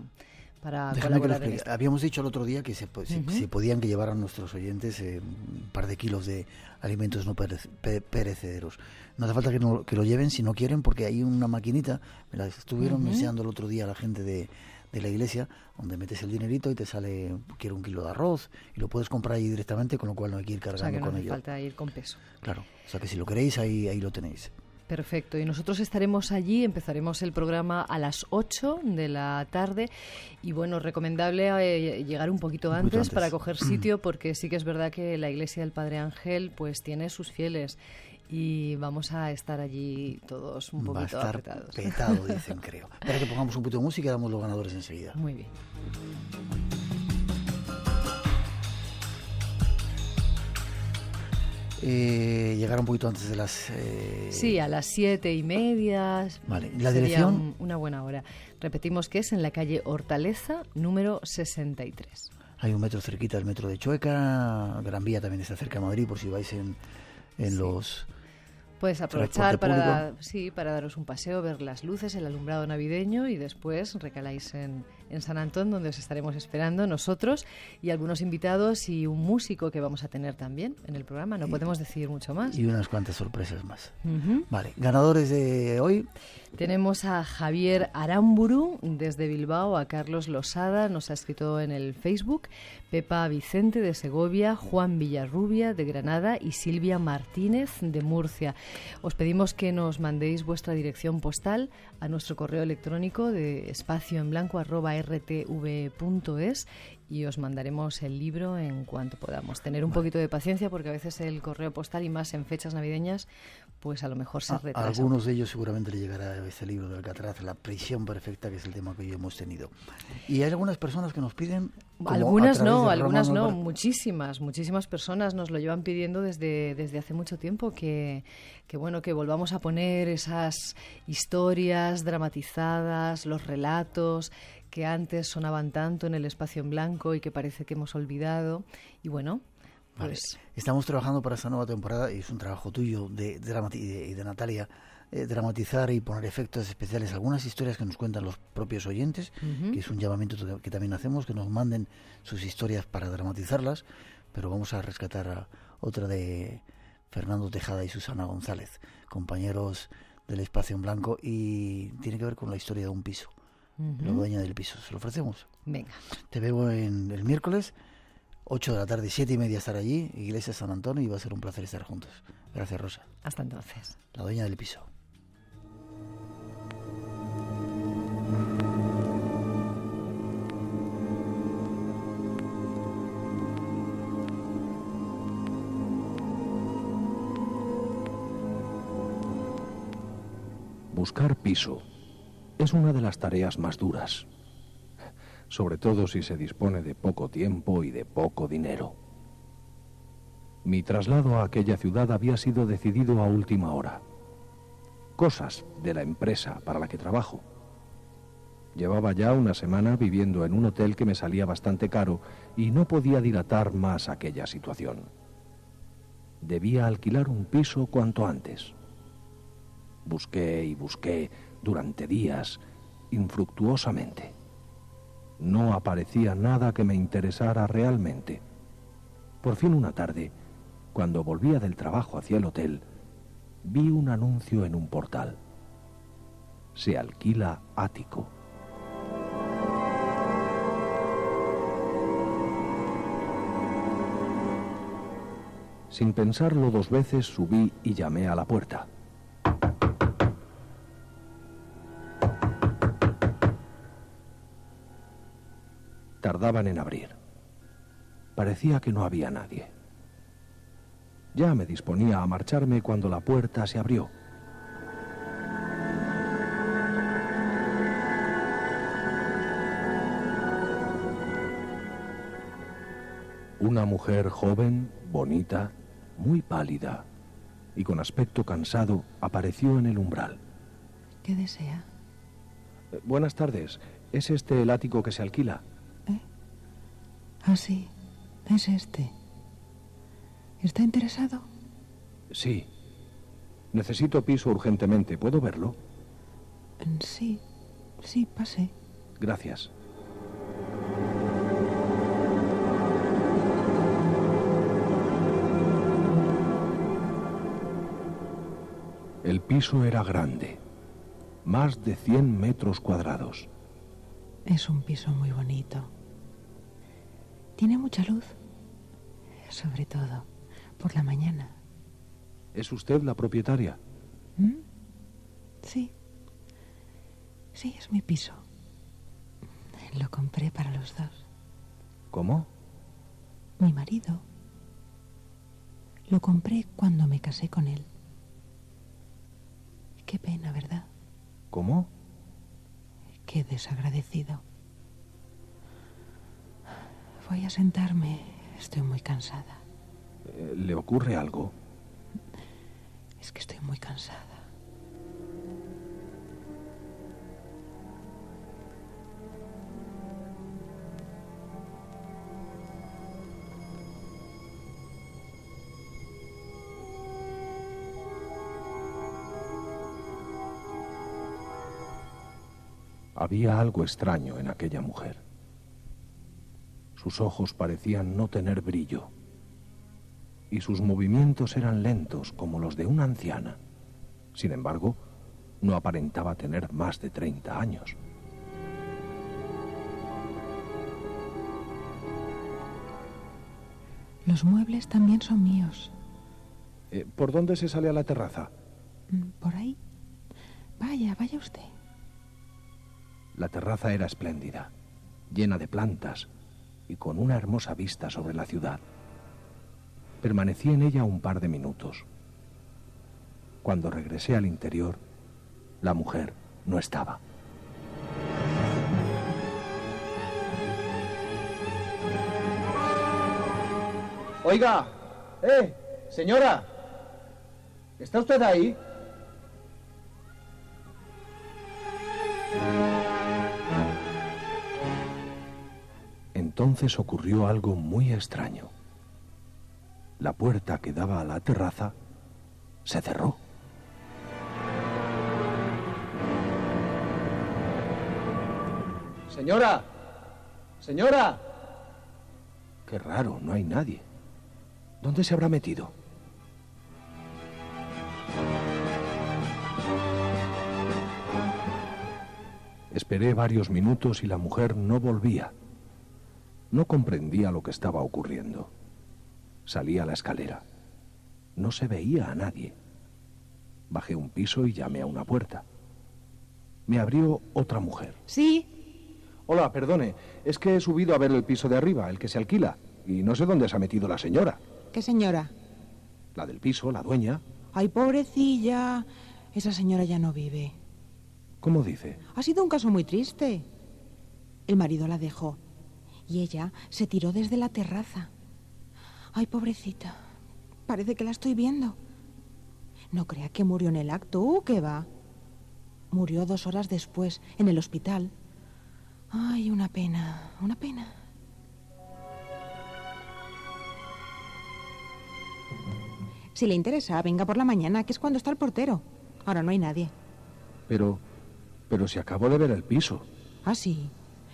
colaborar en esto. Habíamos dicho el otro día que se podían que llevaran nuestros oyentes un par de kilos de alimentos no perecederos. No hace falta que lo lleven si no quieren, porque hay una maquinita, me la estuvieron enseñando el otro día a la gente de la iglesia, donde metes el dinerito y te sale, quiero 1 kilo de arroz, y lo puedes comprar ahí directamente, con lo cual no hay que ir cargando con ello. No hace falta ir con peso. Claro, o sea que si lo queréis, ahí lo tenéis. Perfecto, y nosotros estaremos allí, empezaremos el programa a las 8 de la tarde, y bueno, recomendable llegar un poquito antes para coger sitio, porque sí que es verdad que la iglesia del Padre Ángel pues tiene sus fieles, y vamos a estar allí todos un poquito apretados. Va a estar petado, dicen, creo. Espera que pongamos un poquito de música y damos los ganadores enseguida. Muy bien. llegar un poquito antes de las... Sí, a las 7:30. Vale, ¿la sería dirección? Una buena hora. Repetimos que es en la calle Hortaleza, número 63. Hay un metro cerquita del metro de Chueca, Gran Vía también está cerca de Madrid, por si vais en los... Puedes aprovechar para daros un paseo, ver las luces, el alumbrado navideño y después recaláis en San Antón, donde os estaremos esperando nosotros y algunos invitados y un músico que vamos a tener también en el programa. No podemos decir mucho más. Y unas cuantas sorpresas más. Uh-huh. Vale, ganadores de hoy. Tenemos a Javier Aramburu desde Bilbao, a Carlos Losada, nos ha escrito en el Facebook, Pepa Vicente de Segovia, Juan Villarrubia de Granada y Silvia Martínez de Murcia. Os pedimos que nos mandéis vuestra dirección postal a nuestro correo electrónico de espacioenblanco@rtv.es y os mandaremos el libro en cuanto podamos. Tener un poquito de paciencia porque a veces el correo postal y más en fechas navideñas pues a lo mejor se retrasa. A algunos de ellos seguramente le llegará este libro de Alcatraz, La prisión perfecta, que es el tema que hoy hemos tenido. Y hay algunas personas que nos piden... Algunas no, muchísimas personas nos lo llevan pidiendo desde hace mucho tiempo que volvamos a poner esas historias dramatizadas, los relatos que antes sonaban tanto en el Espacio en Blanco y que parece que hemos olvidado. Y bueno, pues... Vale. Estamos trabajando para esta nueva temporada y es un trabajo tuyo y de Natalia, dramatizar y poner efectos especiales, algunas historias que nos cuentan los propios oyentes, que es un llamamiento que también hacemos, que nos manden sus historias para dramatizarlas, pero vamos a rescatar a otra de Fernando Tejada y Susana González, compañeros del Espacio en Blanco, y tiene que ver con la historia de un piso. La dueña del piso. ¿Se lo ofrecemos? Venga. Te veo en el miércoles, 8 de la tarde, 7:30 estar allí, Iglesia San Antonio, y va a ser un placer estar juntos. Gracias, Rosa. Hasta entonces. La dueña del piso. Buscar piso es una de las tareas más duras, sobre todo si se dispone de poco tiempo y de poco dinero. Mi traslado a aquella ciudad había sido decidido a última hora. Cosas de la empresa para la que trabajo. Llevaba ya una semana viviendo en un hotel que me salía bastante caro y no podía dilatar más aquella situación. Debía alquilar un piso cuanto antes. Busqué y busqué durante días, infructuosamente. No aparecía nada que me interesara realmente. Por fin una tarde, cuando volvía del trabajo hacia el hotel, vi un anuncio en un portal. Se alquila ático. Sin pensarlo dos veces, subí y llamé a la puerta. Tardaban en abrir. Parecía que no había nadie. Ya me disponía a marcharme cuando la puerta se abrió. Una mujer joven, bonita, muy pálida y con aspecto cansado apareció en el umbral. ¿Qué desea? Buenas tardes. ¿Es este el ático que se alquila? Ah, sí, es este. ¿Está interesado? Sí. Necesito piso urgentemente. ¿Puedo verlo? Sí, pase. Gracias. El piso era grande, más de 100 metros cuadrados. Es un piso muy bonito. Tiene mucha luz, sobre todo por la mañana. ¿Es usted la propietaria? Sí, es mi piso. Lo compré para los dos. ¿Cómo? Mi marido. Lo compré cuando me casé con él. Qué pena, ¿verdad? ¿Cómo? Qué desagradecido. Voy a sentarme. Estoy muy cansada. ¿Le ocurre algo? Es que estoy muy cansada. Había algo extraño en aquella mujer. Sus ojos parecían no tener brillo y sus movimientos eran lentos como los de una anciana. Sin embargo, no aparentaba tener más de 30 años. Los muebles también son míos. ¿Por dónde se sale a la terraza? Por ahí. Vaya usted. La terraza era espléndida, llena de plantas y con una hermosa vista sobre la ciudad. Permanecí en ella un par de minutos. Cuando regresé al interior, la mujer no estaba. Oiga, señora, ¿está usted ahí? Entonces ocurrió algo muy extraño. La puerta que daba a la terraza se cerró. Señora, señora. Qué raro, no hay nadie. ¿Dónde se habrá metido? Esperé varios minutos y la mujer no volvía. No comprendía lo que estaba ocurriendo. Salí a la escalera. No se veía a nadie. Bajé un piso y llamé a una puerta. Me abrió otra mujer. Sí. Hola, perdone. Es que he subido a ver el piso de arriba, el que se alquila. Y no sé dónde se ha metido la señora. ¿Qué señora? La del piso, la dueña. Ay, pobrecilla. Esa señora ya no vive. ¿Cómo dice? Ha sido un caso muy triste. El marido la dejó. Y ella se tiró desde la terraza. Ay, pobrecita. Parece que la estoy viendo. No crea que murió en el acto. ¿Qué va? Murió 2 horas después, en el hospital. Ay, una pena, una pena. Si le interesa, venga por la mañana, que es cuando está el portero. Ahora no hay nadie. Pero si acabo de ver el piso. ¿Ah, sí?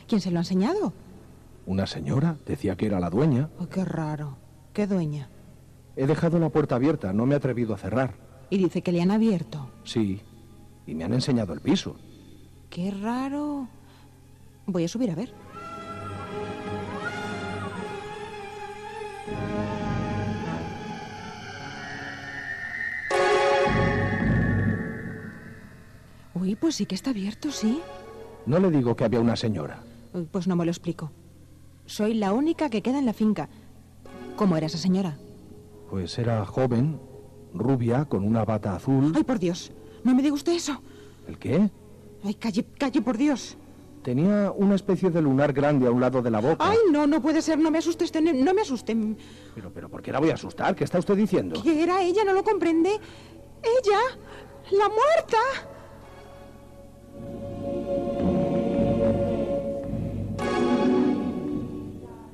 ¿Quién se lo ha enseñado? Una señora, decía que era la dueña. Oh, qué raro. ¿Qué dueña? He dejado la puerta abierta, no me he atrevido a cerrar. ¿Y dice que le han abierto? Sí, y me han enseñado el piso. Qué raro. Voy a subir a ver. Uy, pues sí que está abierto, sí. No le digo que había una señora. Pues no me lo explico. Soy la única que queda en la finca. ¿Cómo era esa señora? Pues era joven, rubia, con una bata azul. ¡Ay, por Dios! No me diga usted eso. ¿El qué? Ay, calle, por Dios. Tenía una especie de lunar grande a un lado de la boca. ¡Ay, no puede ser! No me asuste usted, no me asuste. Pero ¿por qué la voy a asustar? ¿Qué está usted diciendo? Que era ella, ¿no lo comprende? ¡Ella! ¡La muerta!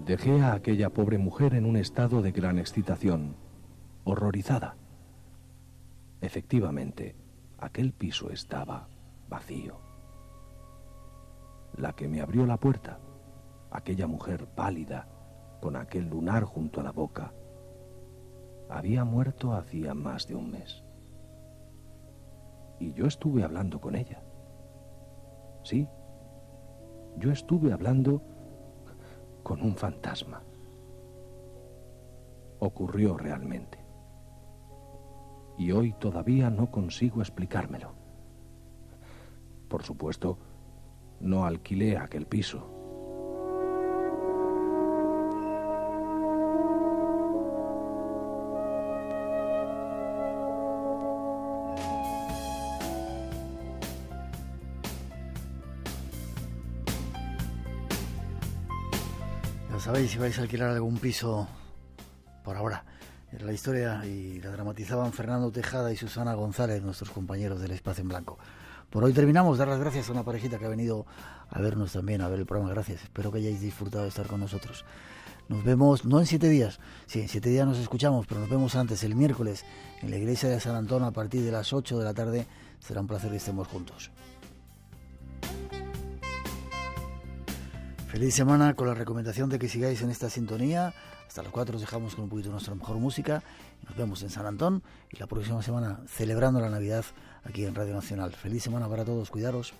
Dejé a aquella pobre mujer en un estado de gran excitación, horrorizada. Efectivamente, aquel piso estaba vacío. La que me abrió la puerta, aquella mujer pálida, con aquel lunar junto a la boca, había muerto hacía más de un mes. Y yo estuve hablando con ella. Sí, yo estuve hablando con un fantasma. Ocurrió realmente. Y hoy todavía no consigo explicármelo. Por supuesto, no alquilé aquel piso. Ya sabéis, si vais a alquilar algún piso, por ahora, Era la historia y la dramatizaban Fernando Tejada y Susana González, nuestros compañeros del Espacio en Blanco. Por hoy terminamos. Dar las gracias a una parejita que ha venido a vernos también, a ver el programa. Gracias. Espero que hayáis disfrutado de estar con nosotros. Nos vemos, no en 7 días. Sí, en 7 días nos escuchamos, pero nos vemos antes, el miércoles, en la iglesia de San Antón a partir de las 8 de la tarde. Será un placer que estemos juntos. Feliz semana, con la recomendación de que sigáis en esta sintonía. Hasta las 4 os dejamos con un poquito de nuestra mejor música. Nos vemos en San Antón y la próxima semana celebrando la Navidad aquí en Radio Nacional. Feliz semana para todos, cuidaros.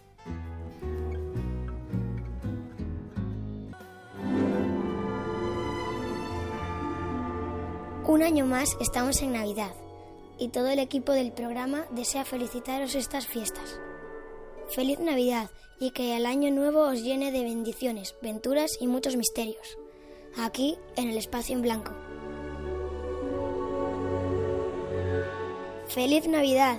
Un año más estamos en Navidad y todo el equipo del programa desea felicitaros estas fiestas. Feliz Navidad y que el año nuevo os llene de bendiciones, venturas y muchos misterios. Aquí, en el Espacio en Blanco. ¡Feliz Navidad!